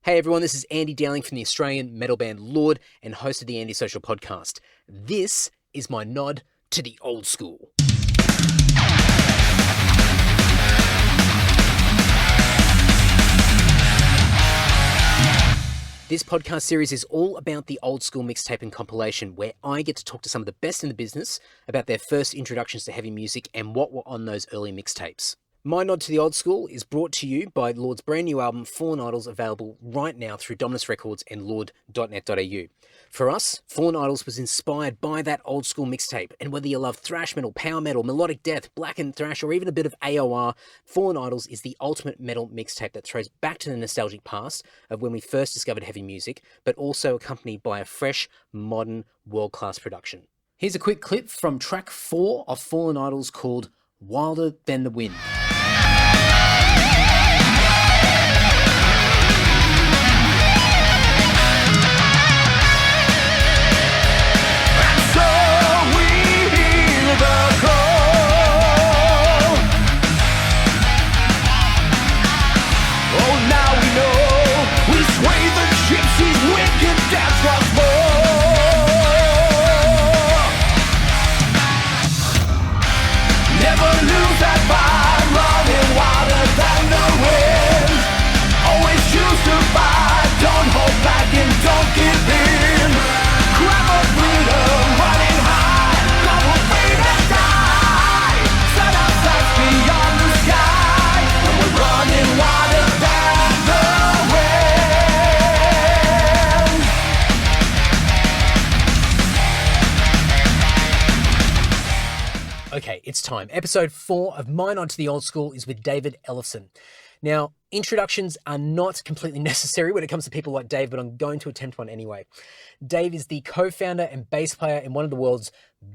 Hey everyone, this is Andy Dowling from the Australian metal band LORD and host of the Andy Social Podcast. This is my nod to the old school. This podcast series is all about the old school mixtape and compilation, where I get to talk to some of the best in the business about their first introductions to heavy music and what were on those early mixtapes. My nod to the old school is brought to you by LORD's brand new album, Fallen Idols, available right now through Dominus Records and lord.net.au. For us, Fallen Idols was inspired by that old school mixtape, and whether you love thrash metal, power metal, melodic death, blackened thrash, or even a bit of AOR, Fallen Idols is the ultimate metal mixtape that throws back to the nostalgic past of when we first discovered heavy music, but also accompanied by a fresh, modern, world-class production. Here's a quick clip from track 4 of Fallen Idols called Wilder Than the Wind. Okay, it's time. Episode 4 of My Nod to the Old School is with David Ellefson. Now, introductions are not completely necessary when it comes to people like Dave, but I'm going to attempt one anyway. Dave is the co-founder and bass player in one of the world's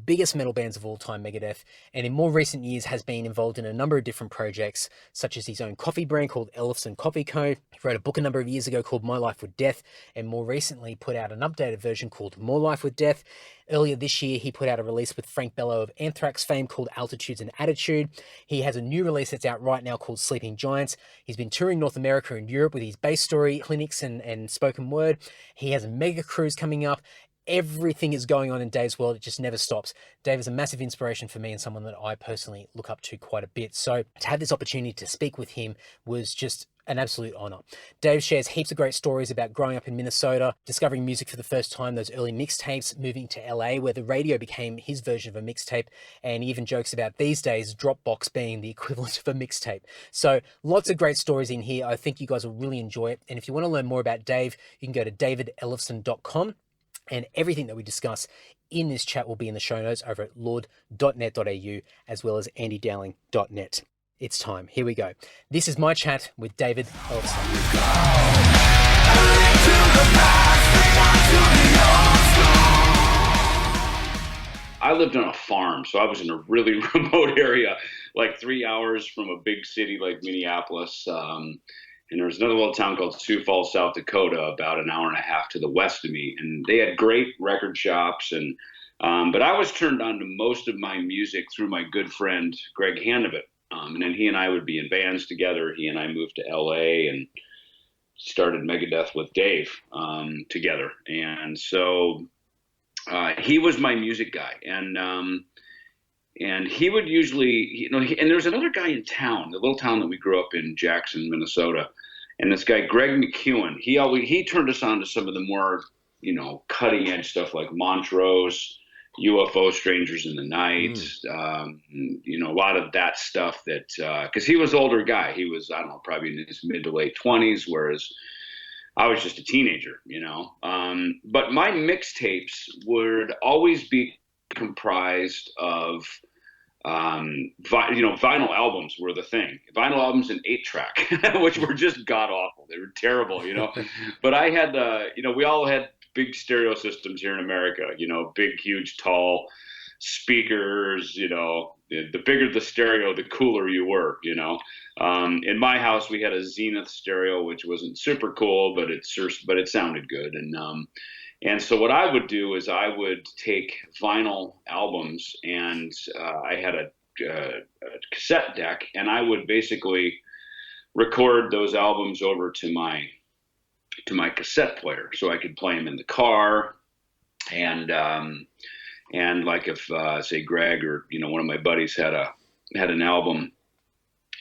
biggest metal bands of all time, Megadeth, and in more recent years has been involved in a number of different projects, such as his own coffee brand called Ellefson Coffee Co. He wrote a book a number of years ago called My Life with Death, and more recently put out an updated version called More Life with Death. Earlier this year, he put out a release with Frank Bello of Anthrax fame called Altitudes and Attitude. He has a new release that's out right now called Sleeping Giants. He's been touring North America and Europe with his bass story, clinics, and spoken word. He has a mega cruise coming up. Everything is going on in Dave's world. It just never stops. Dave is a massive inspiration for me and someone that I personally look up to quite a bit. So to have this opportunity to speak with him was just an absolute honor. Dave shares heaps of great stories about growing up in Minnesota, discovering music for the first time, those early mixtapes, moving to LA where the radio became his version of a mixtape, and he even jokes about these days Dropbox being the equivalent of a mixtape. So lots of great stories in here. I think you guys will really enjoy it. And if you want to learn more about Dave, you can go to davidellefson.com. And everything that we discuss in this chat will be in the show notes over at lord.net.au as well as andydowling.net. It's time. Here we go. This is my chat with David Ellefson. I lived on a farm, so I was in a really remote area, like 3 hours from a big city like Minneapolis. And there was another little town called Sioux Falls, South Dakota, about an hour and a half to the west of me. And they had great record shops. But I was turned on to most of my music through my good friend, Greg Handevitt. And then he and I would be in bands together. He and I moved to LA and started Megadeth with Dave together. And so he was my music guy. And he would usually, and there was another guy in town, the little town that we grew up in, Jackson, Minnesota. And this guy, Greg McEwen, he turned us on to some of the more, cutting edge stuff like Montrose, UFO, Strangers in the Night, a lot of that stuff that, because he was an older guy. He was, I don't know, probably in his mid to late 20s, whereas I was just a teenager, But my mixtapes would always be comprised of vinyl albums were the thing. Vinyl albums and 8-track, which were just god awful. They were terrible, But I had we all had big stereo systems here in America, big, huge, tall speakers, the bigger the stereo, the cooler you were, In my house, we had a Zenith stereo, which wasn't super cool, but it sounded good. And so what I would do is I would take vinyl albums, and I had a cassette deck, and I would basically record those albums over to my to my cassette player, so I could play them in the car. And like if say Greg or one of my buddies had an album,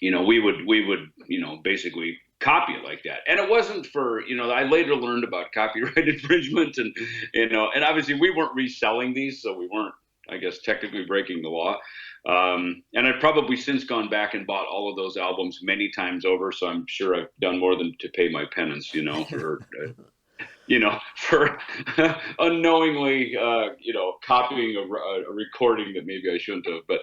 we would basically copy it like that. And it wasn't for I later learned about copyright infringement, and obviously we weren't reselling these, so we weren't, I guess, technically breaking the law. And I've probably since gone back and bought all of those albums many times over, so I'm sure I've done more than to pay my penance, for unknowingly, copying a recording that maybe I shouldn't have. But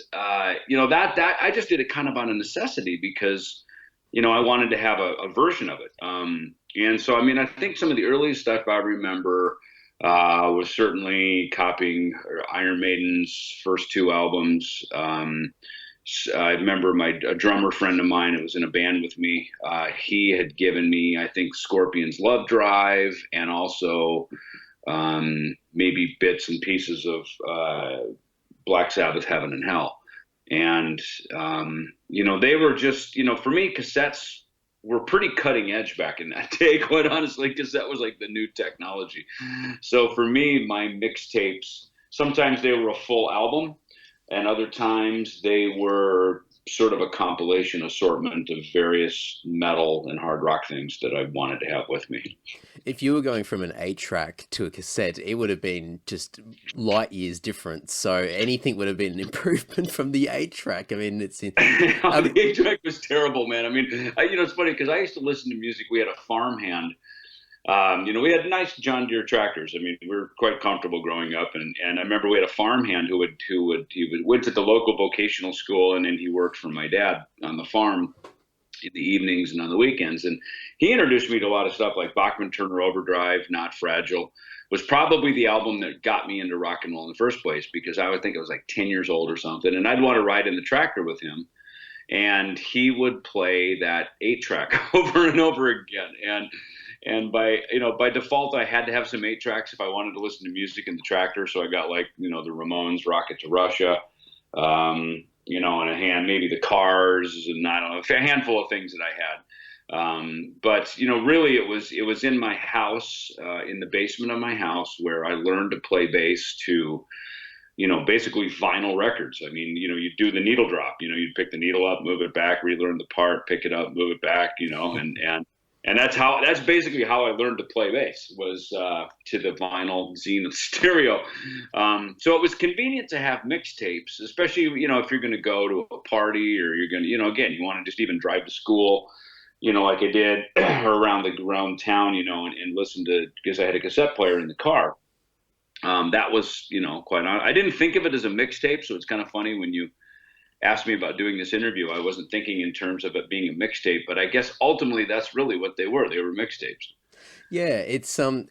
that I just did it kind of on a necessity because, I wanted to have a version of it. And so, I think some of the earliest stuff I remember was certainly copying Iron Maiden's first two albums. I remember a drummer friend of mine who was in a band with me, he had given me, I think, Scorpions' Love Drive, and also maybe bits and pieces of Black Sabbath, Heaven and Hell. And, they were just, for me, cassettes were pretty cutting edge back in that day, quite honestly, because that was like the new technology. So for me, my mixtapes, sometimes they were a full album, and other times they were sort of a compilation assortment of various metal and hard rock things that I wanted to have with me. If you were going from an 8-track to a cassette, it would have been just light years different. So anything would have been an improvement from the 8-track. The 8-track was terrible, man. It's funny because I used to listen to music. We had a farmhand. We had nice John Deere tractors. We were quite comfortable growing up, and I remember we had a farmhand who went to the local vocational school, and then he worked for my dad on the farm in the evenings and on the weekends. And he introduced me to a lot of stuff like Bachman Turner Overdrive, Not Fragile, was probably the album that got me into rock and roll in the first place, because I would think I was like 10 years old or something, and I'd want to ride in the tractor with him. And he wowould play that 8-track over and over again. And by default, I had to have some 8-tracks if I wanted to listen to music in the tractor. So I got the Ramones, Rocket to Russia, and maybe the Cars, and I don't know, a handful of things that I had. But really it was in my house, in the basement of my house, where I learned to play bass to, basically vinyl records. You do the needle drop, you'd pick the needle up, move it back, relearn the part, pick it up, move it back, and that's basically how I learned to play bass, was to the vinyl Zenith stereo. So it was convenient to have mixtapes, especially, if you're going to go to a party, or you're going to, again, you want to just even drive to school, like I did, or around town, and listen to, because I had a cassette player in the car. That was, quite honest. I didn't think of it as a mixtape, so it's kind of funny when you asked me about doing this interview. I wasn't thinking in terms of it being a mixtape, but I guess ultimately that's really what they were. They were mixtapes. Yeah, it's an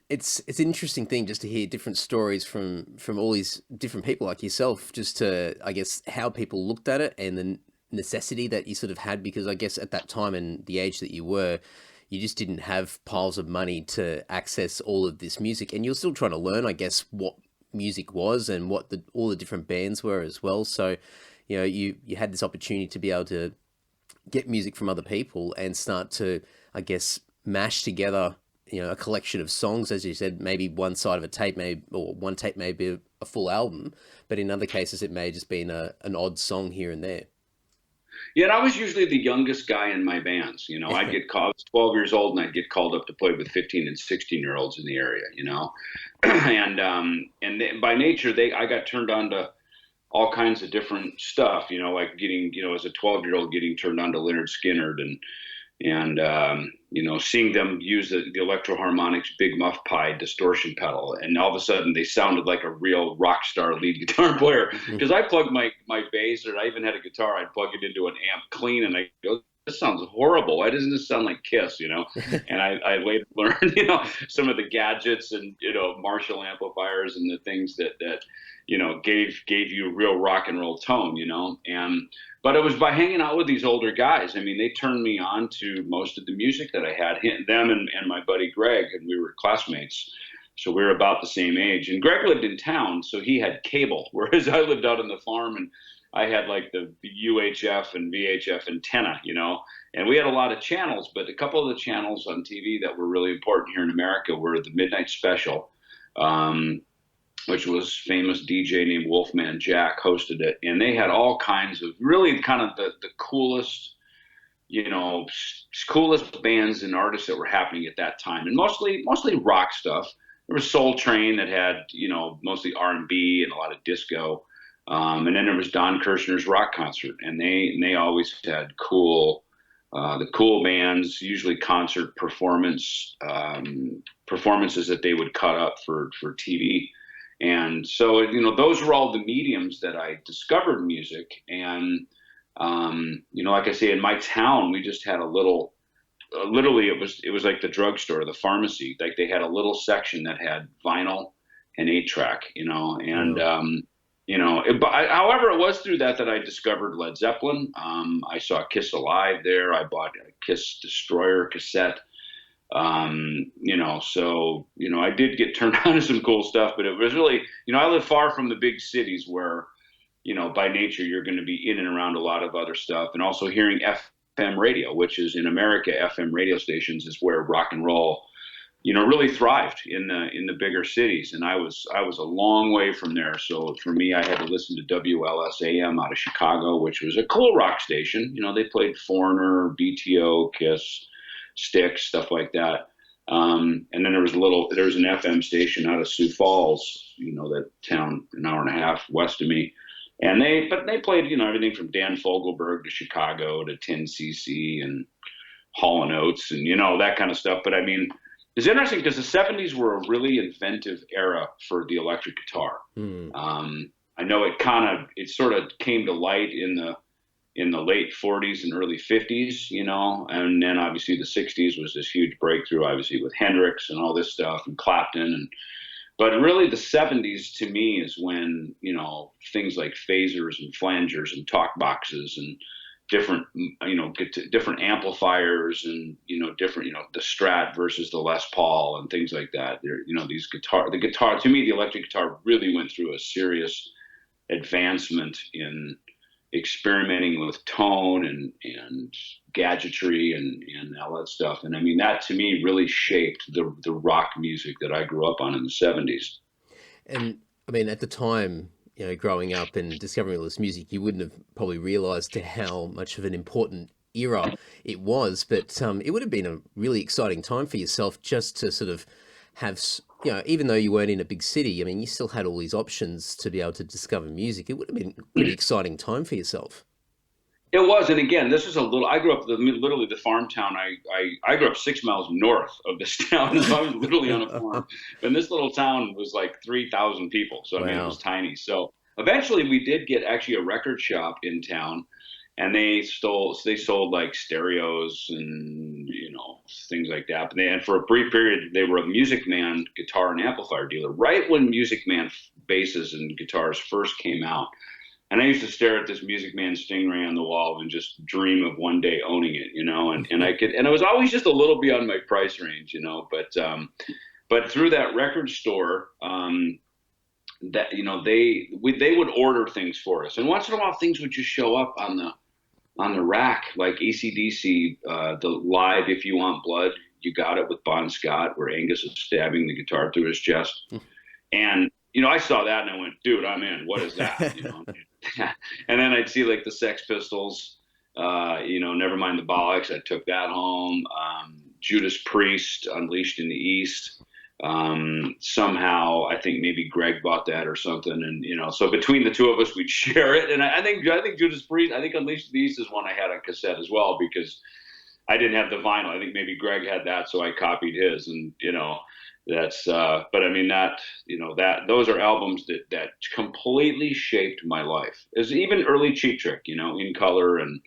interesting thing just to hear different stories from all these different people like yourself, just to, I guess, how people looked at it and the necessity that you sort of had, because I guess at that time and the age that you were, you just didn't have piles of money to access all of this music, and you're still trying to learn, I guess, what music was and what all the different bands were as well. So you had this opportunity to be able to get music from other people and start to, I guess, mash together, a collection of songs, as you said, maybe one side of a tape, or one tape may be a full album, but in other cases it may just be an odd song here and there. Yeah, and I was usually the youngest guy in my bands. I'd get called, I was 12 years old, and I'd get called up to play with 15 and 16-year-olds in the area, and by nature, I got turned on to all kinds of different stuff, like getting, as a 12-year-old, getting turned on to Leonard Skinner, and seeing them use the Electro-Harmonix Big Muff Pie distortion pedal, and all of a sudden they sounded like a real rock star lead guitar player. Because I plugged my bass, or I even had a guitar, I'd plug it into an amp clean, and I go, this sounds horrible. Why doesn't this sound like Kiss, And I later learned, some of the gadgets and, Marshall amplifiers and the things that gave you real rock and roll tone, but it was by hanging out with these older guys. They turned me on to most of the music that I had, them and my buddy Greg, and we were classmates. So we were about the same age, and Greg lived in town, so he had cable, whereas I lived out on the farm, and I had like the UHF and VHF antenna, And we had a lot of channels, but a couple of the channels on TV that were really important here in America were the Midnight Special, which was famous DJ named Wolfman Jack hosted it. And they had all kinds of really kind of the coolest, coolest bands and artists that were happening at that time. And mostly rock stuff. There was Soul Train that had, mostly R&B and a lot of disco. And then there was Don Kirshner's rock concert. And they always had the cool bands, usually concert performances that they would cut up for TV. And so, those were all the mediums that I discovered music. And, like I say, in my town, we just had a little, literally it was like the drugstore, the pharmacy. Like they had a little section that had vinyl and 8-track, and, however, it was through that I discovered Led Zeppelin. I saw Kiss Alive there. I bought a Kiss Destroyer cassette. I did get turned on to some cool stuff, but it was really, I live far from the big cities where, by nature, you're going to be in and around a lot of other stuff. And also hearing FM radio, which is in America, FM radio stations is where rock and roll, really thrived in the bigger cities. And I was a long way from there. So for me, I had to listen to WLSAM out of Chicago, which was a cool rock station. They played Foreigner, BTO, Kiss, Styx, stuff like that. And then there was an FM station out of Sioux Falls, that town an hour and a half west of me. And they played, everything from Dan Fogelberg to Chicago to 10cc and Hall & Oates and, that kind of stuff. But I mean, it's interesting because the 70s were a really inventive era for the electric guitar. I know it sort of came to light in the late 40s and early 50s, and then obviously the 60s was this huge breakthrough, obviously with Hendrix and all this stuff and Clapton. But really the 70s to me is when, things like phasers and flangers and talk boxes and different, different amplifiers and, different, the Strat versus the Les Paul and things like that. The guitar, to me, the electric guitar really went through a serious advancement in experimenting with tone and gadgetry and all that stuff. And I mean, that to me really shaped the rock music that I grew up on in the 70s. And I mean, at the time, growing up and discovering all this music, you wouldn't have probably realized how much of an important era it was, but it would have been a really exciting time for yourself just to sort of have, even though you weren't in a big city, I mean, you still had all these options to be able to discover music. It would have been a pretty exciting time for yourself. It was. And again, this is I grew up literally the farm town. I grew up 6 miles north of this town. So I was literally on a farm. And this little town was like 3,000 people. So, I mean, it was tiny. So eventually we did get actually a record shop in town. And they sold like stereos and, things like that. And for a brief period, they were a Music Man guitar and amplifier dealer, right when Music Man basses and guitars first came out. And I used to stare at this Music Man Stingray on the wall and just dream of one day owning it, and it was always just a little beyond my price range, but through that record store, that, they would order things for us. And once in a while things would just show up on the rack, like AC/DC, the live If You Want Blood, You Got It with Bon Scott, where Angus is stabbing the guitar through his chest. And, I saw that and I went, dude, I'm in. What is that? And then I'd see like the Sex Pistols, Nevermind the Bollocks. I took that home. Judas Priest, Unleashed in the East. Somehow I think maybe Greg bought that or something. And, so between the two of us, we'd share it. And I think Judas Priest, I think Unleashed in the East is one I had on cassette as well, because I didn't have the vinyl. I think maybe Greg had that, so I copied his, and, that's, but I mean those are albums that completely shaped my life. As even early Cheap Trick, In Color and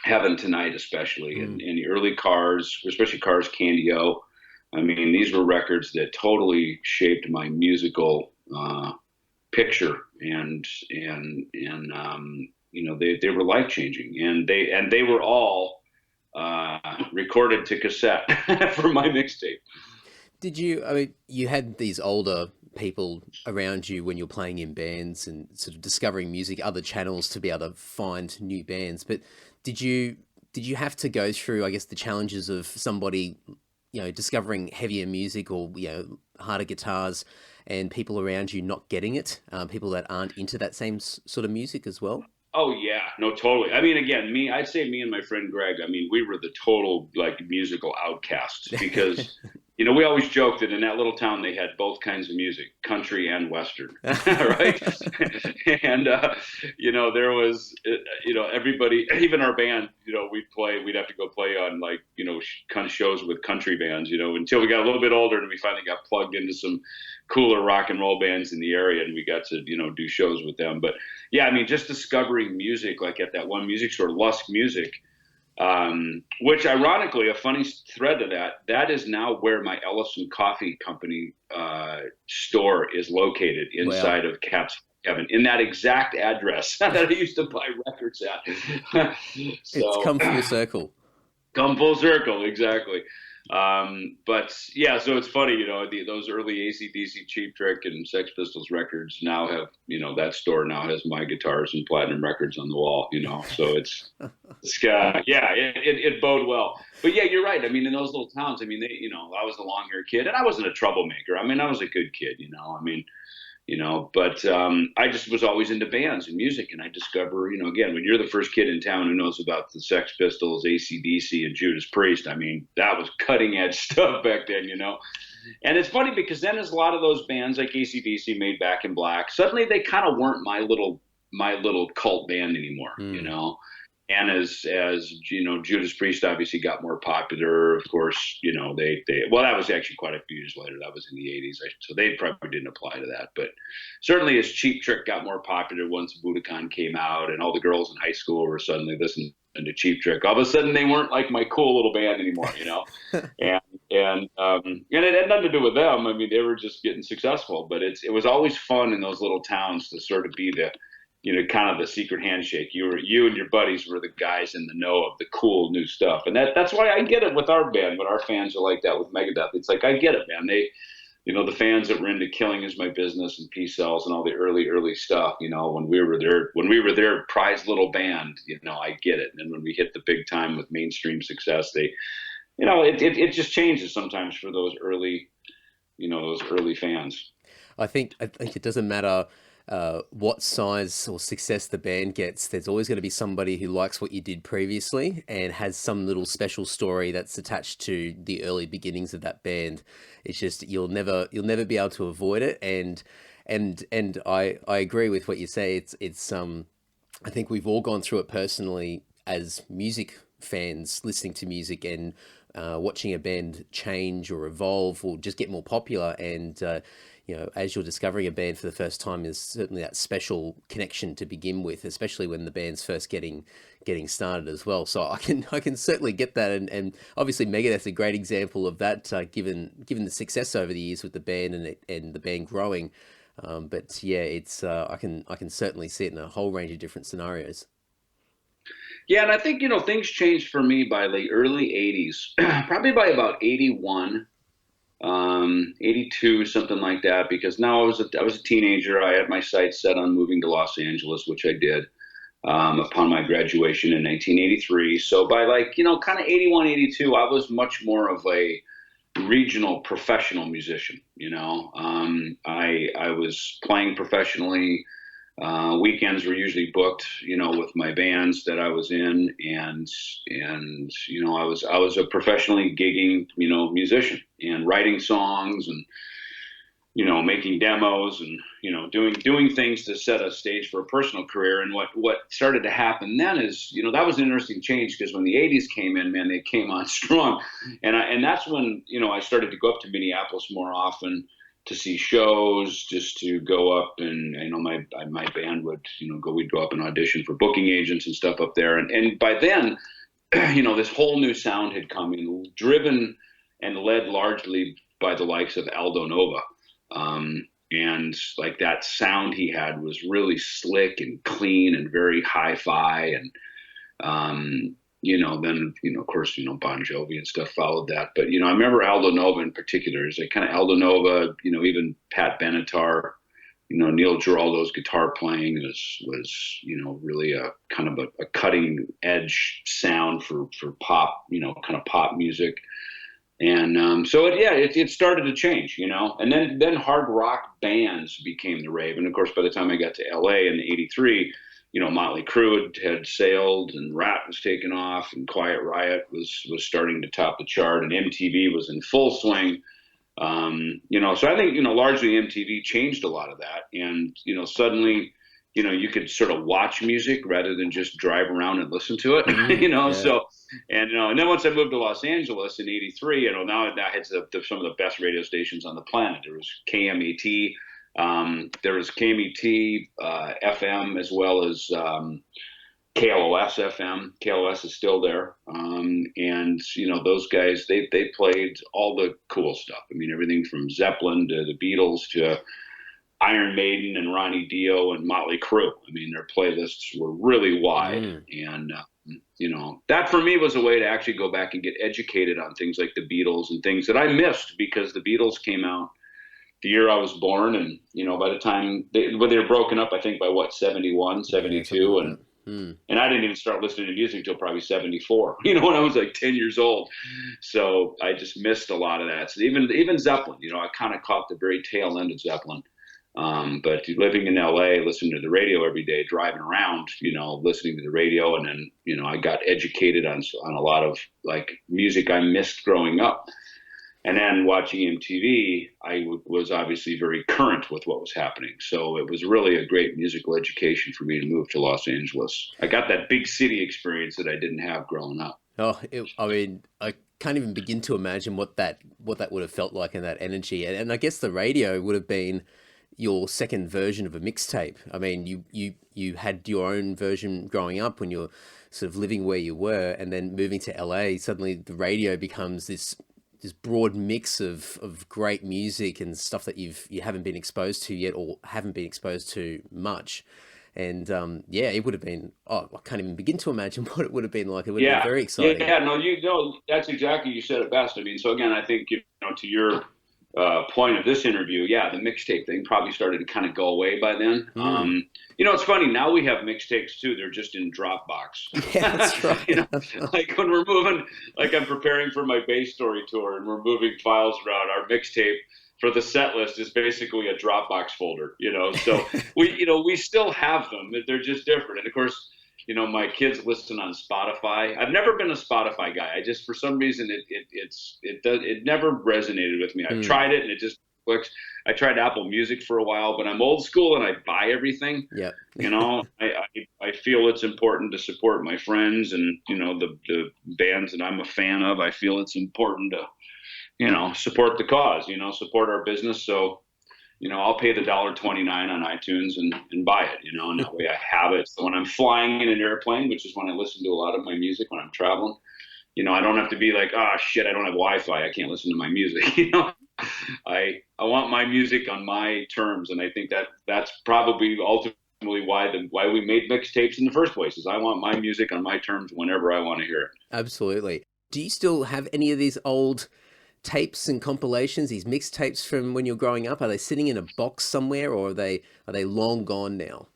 Heaven Tonight, especially, and the early Cars, especially Cars Candy-O. I mean, these were records that totally shaped my musical picture, and they were life changing, and they were all recorded to cassette for my mixtape. Did you, I mean, you had these older people around you when you're playing in bands and sort of discovering music, other channels to be able to find new bands, but Did you have to go through, I guess, the challenges of somebody, discovering heavier music or, harder guitars and people around you not getting it, people that aren't into that same sort of music as well? Oh yeah, no, totally. I mean, again, I'd say me and my friend Greg, I mean, we were the total like musical outcasts because, we always joked that in that little town they had both kinds of music, country and Western, right? And, there was, everybody, even our band, we'd have to go play on like, kind of shows with country bands, until we got a little bit older and we finally got plugged into some cooler rock and roll bands in the area and we got to, do shows with them. But yeah, I mean, just discovering music, like at that one music store, Lusk Music, which ironically, a funny thread to that is now where my Ellefson Coffee Company store is located inside of Cat's Kevin, in that exact address that I used to buy records at. So, it's come full circle. Come full circle, exactly. But yeah, so it's funny, those early AC/DC Cheap Trick and Sex Pistols records now have, that store now has my guitars and Platinum Records on the wall, so it bode well. But yeah, you're right. I mean, in those little towns, I mean, I was the long-haired kid and I wasn't a troublemaker. I mean, I was a good kid, but I just was always into bands and music. And I discover, again, when you're the first kid in town who knows about the Sex Pistols, AC/DC, and Judas Priest, I mean, that was cutting edge stuff back then, And it's funny because then as a lot of those bands like AC/DC, Made Back in Black, suddenly they kind of weren't my little cult band anymore, And as Judas Priest obviously got more popular, of course, that was actually quite a few years later. That was in the 80s. So they probably didn't apply to that. But certainly as Cheap Trick got more popular once Budokan came out and all the girls in high school were suddenly listening to Cheap Trick, all of a sudden they weren't like my cool little band anymore, and it had nothing to do with them. I mean, they were just getting successful, but it was always fun in those little towns to sort of be the, kind of the secret handshake. You and your buddies were the guys in the know of the cool new stuff. And that's why I get it with our band, when our fans are like that with Megadeth. It's like, I get it, man. They, the fans that were into Killing Is My Business and Peace Cells and all the early stuff, when we were their prized little band, I get it. And then when we hit the big time with mainstream success, they, it just changes sometimes for those early fans. I think it doesn't matter what size or success the band gets, there's always going to be somebody who likes what you did previously and has some little special story that's attached to the early beginnings of that band. It's just you'll never be able to avoid it. And I agree with what you say. It's I think we've all gone through it personally as music fans, listening to music and watching a band change or evolve or just get more popular. And as you're discovering a band for the first time, is certainly that special connection to begin with, especially when the band's first getting started as well. So I can certainly get that, and obviously Megadeth's a great example of that, given the success over the years with the band and the band growing. But yeah, it's I can certainly see it in a whole range of different scenarios. Yeah, and I think things changed for me by the early '80s, probably by about '81. 82, something like that, because now I was a teenager. I had my sights set on moving to Los Angeles, which I did upon my graduation in 1983. So by kind of 81, 82, I was much more of a regional professional musician. I was playing professionally. Weekends were usually booked, with my bands that I was in, and I was a professionally gigging, musician and writing songs and, making demos and, doing things to set a stage for a personal career. And what started to happen then is, that was an interesting change, because when the 80s came in, man, they came on strong, and that's when, I started to go up to Minneapolis more often to see shows, just to go up, and my band would we'd go up and audition for booking agents and stuff up there, and by then this whole new sound had come in, driven and led largely by the likes of Aldo Nova, and like that sound he had was really slick and clean and very hi-fi, and then, of course, Bon Jovi and stuff followed that. But, I remember Aldo Nova in particular. It's like kind of Aldo Nova, even Pat Benatar, Neil Giraldo's guitar playing was really a kind of a cutting edge sound for pop, kind of pop music. And so it started to change, and then hard rock bands became the rave. And of course, by the time I got to LA in '83, Motley Crue had sailed, and Rat was taken off, and Quiet Riot was starting to top the chart, and MTV was in full swing. So I think, largely MTV changed a lot of that. And, suddenly, you could sort of watch music rather than just drive around and listen to it, Yeah. So, and then once I moved to Los Angeles in '83, now that had some of the best radio stations on the planet. There was KMET, there was KMET, FM, as well as, KLOS FM. KLOS is still there. And those guys, they played all the cool stuff. I mean, everything from Zeppelin to the Beatles to Iron Maiden and Ronnie Dio and Motley Crue. I mean, their playlists were really wide. And, that for me was a way to actually go back and get educated on things like the Beatles and things that I missed, because the Beatles came out the year I was born. And, by the time they were broken up, I think by 71, 72. And I didn't even start listening to music until probably 74, when I was like 10 years old. So I just missed a lot of that. So even Zeppelin, I kind of caught the very tail end of Zeppelin. But living in LA, listening to the radio every day, driving around, listening to the radio. And then, I got educated on a lot of like music I missed growing up. And then watching MTV, I was obviously very current with what was happening. So it was really a great musical education for me to move to Los Angeles. I got that big city experience that I didn't have growing up. I can't even begin to imagine what that would have felt like, and that energy. And I guess the radio would have been your second version of a mixtape. I mean, you had your own version growing up when you were sort of living where you were, and then moving to LA, suddenly the radio becomes this broad mix of great music and stuff that you haven't been exposed to yet, or haven't been exposed to much. And it would have been, I can't even begin to imagine what it would have been like. It would have been very exciting. That's exactly, you said it best. I mean, so again, I think, to your point of this interview, the mixtape thing probably started to kind of go away by then. It's funny, now we have mixtapes too. They're just in Dropbox. Yeah, that's right. Like when we're moving, like I'm preparing for my bass story tour and we're moving files around, our mixtape for the set list is basically a Dropbox folder, so we still have them. They're just different. And of course, my kids listen on Spotify. I've never been a Spotify guy. I just, for some reason, it never resonated with me. I've tried it and it just clicks. I tried Apple Music for a while, but I'm old school and I buy everything. Yeah. I feel it's important to support my friends and, the bands that I'm a fan of. I feel it's important to, support the cause, support our business. So, I'll pay the $1.29 on iTunes and buy it, and that way I have it. So when I'm flying in an airplane, which is when I listen to a lot of my music when I'm traveling, I don't have to be like, shit, I don't have Wi-Fi, I can't listen to my music. I want my music on my terms, and I think that's probably ultimately why we made mixtapes in the first place. Is I want my music on my terms whenever I want to hear it. Absolutely. Do you still have any of these old tapes and compilations, these mixtapes from when you're growing up? Are they sitting in a box somewhere, or are they long gone now?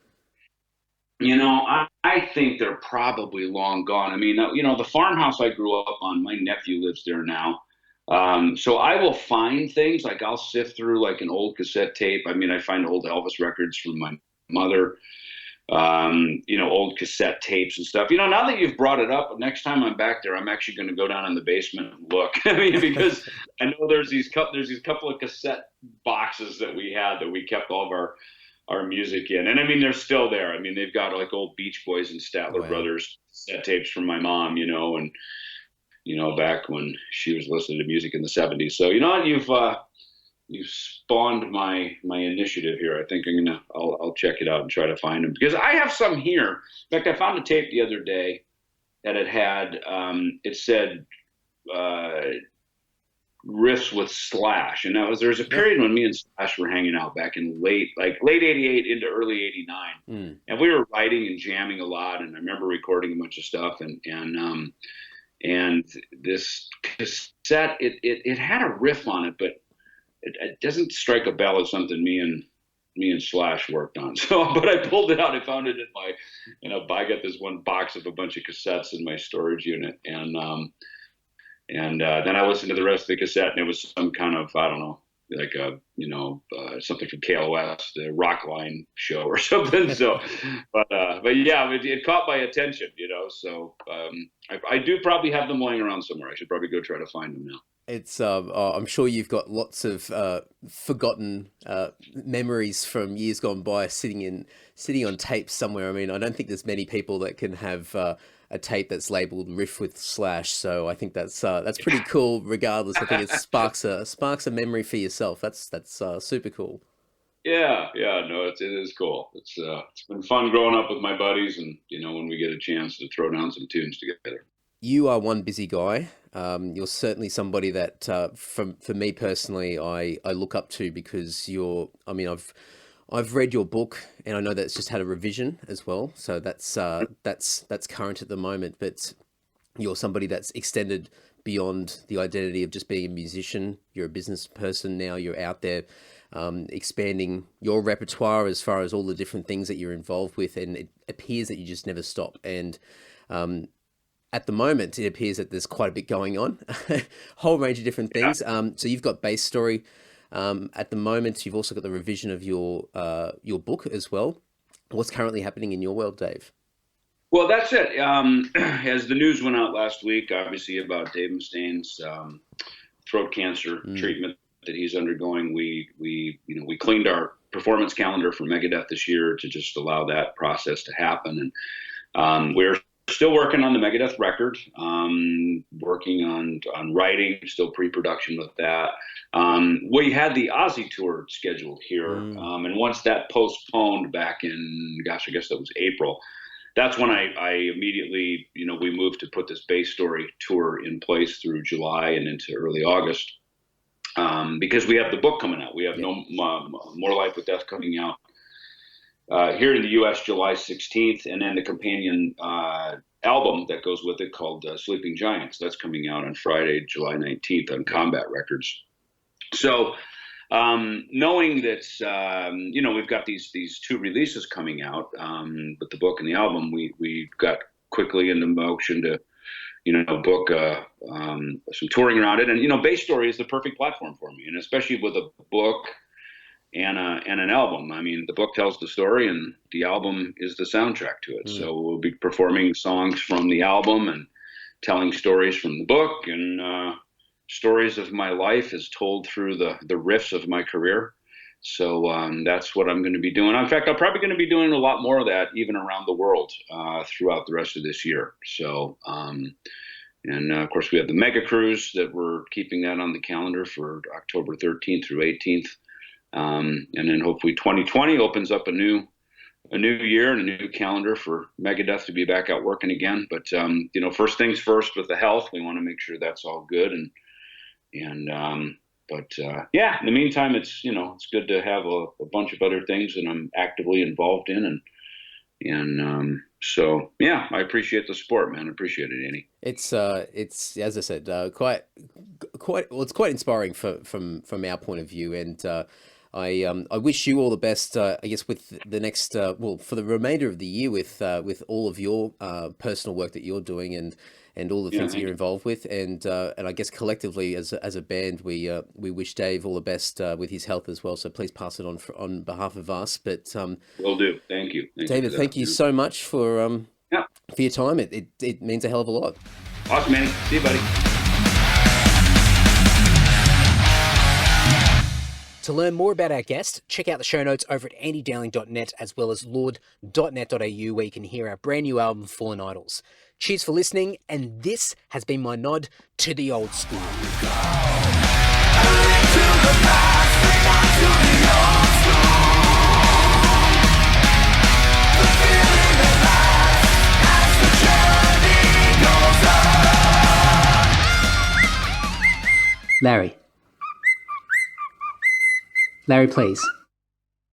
I think they're probably long gone. I mean, the farmhouse I grew up on, my nephew lives there now. So I will find things, like I'll sift through like an old cassette tape. I mean, I find old Elvis records from my mother, old cassette tapes and stuff. Now that you've brought it up, next time I'm back there, I'm actually going to go down in the basement and look. I mean, because I know there's these couple of cassette boxes that we had that we kept all of our music in. And I mean, they're still there. I mean, they've got like old Beach Boys and Statler Brothers cassette tapes from my mom, and, back when she was listening to music in the 70s. So, you've spawned my initiative here. I think I'll check it out and try to find them, because I have some here. In fact, I found a tape the other day that it said riffs with Slash, and there's a period when me and Slash were hanging out back in late '88 into early '89, and we were writing and jamming a lot. And I remember recording a bunch of stuff, and this cassette, it had a riff on it, but it doesn't strike a bell as something me and me and Slash worked on. So, but I pulled it out. I found it I got this one box of a bunch of cassettes in my storage unit, and then I listened to the rest of the cassette, and it was some kind of, I don't know, like something from KLOS, the Rockline show or something. So, but yeah, it caught my attention, So I do probably have them lying around somewhere. I should probably go try to find them now. It's I'm sure you've got lots of forgotten memories from years gone by sitting on tape somewhere. I mean, I don't think there's many people that can have a tape that's labeled Riff with Slash. So I think that's pretty cool. Regardless, I think it sparks a memory for yourself. That's super cool. Yeah, no, it is cool. It's been fun growing up with my buddies, and when we get a chance to throw down some tunes together. You are one busy guy. You're certainly somebody that, for me personally, I look up to because I've read your book, and I know that's just had a revision as well. So that's current at the moment. But you're somebody that's extended beyond the identity of just being a musician. You're a business person now. You're out there expanding your repertoire as far as all the different things that you're involved with, and it appears that you just never stop. And at the moment, it appears that there's quite a bit going on, whole range of different things. Yeah. So you've got Bass Story. At the moment, you've also got the revision of your book as well. What's currently happening in your world, Dave? Well, that's it. As the news went out last week, obviously about Dave Mustaine's throat cancer treatment that he's undergoing, we cleaned our performance calendar for Megadeth this year to just allow that process to happen, and we're still working on the Megadeth record, working on writing, still pre-production with that. We had the Aussie tour scheduled here, and once that postponed back in, I guess that was April, that's when I immediately, we moved to put this Bass Story tour in place through July and into early August, because we have the book coming out. We have More Life with Death coming out here in the U.S. July 16th, and then the companion album that goes with it called Sleeping Giants. That's coming out on Friday, July 19th on Combat Records. So knowing that, we've got these two releases coming out with the book and the album, we got quickly into motion to, book some touring around it. And, Bass Story is the perfect platform for me, and especially with a book and an album. I mean, the book tells the story, and the album is the soundtrack to it. So we'll be performing songs from the album and telling stories from the book, and stories of my life as told through the riffs of my career. So that's what I'm going to be doing. In fact, I'm probably going to be doing a lot more of that even around the world throughout the rest of this year. So, and of course, we have the Mega Cruise that we're keeping that on the calendar for October 13th through 18th. And then hopefully 2020 opens up a new year and a new calendar for Megadeth to be back out working again. But, first things first with the health, we want to make sure that's all good. In the meantime, it's good to have a bunch of other things that I'm actively involved in. So yeah, I appreciate the support, man. I appreciate it, Annie. It's as I said, quite well, it's quite inspiring from our point of view. And, I wish you all the best, I guess, with the next, for the remainder of the year with all of your personal work that you're doing and all the things that you're involved with. And I guess collectively as a band, we wish Dave all the best with his health as well. So please pass it on behalf of us. But will do. Thank you. David, thank you so much for your time. It means a hell of a lot. Awesome, man. See you, buddy. To learn more about our guest, check out the show notes over at andydowling.net as well as lord.net.au, where you can hear our brand new album, Fallen Idols. Cheers for listening, and this has been my nod to the old school. Larry, please.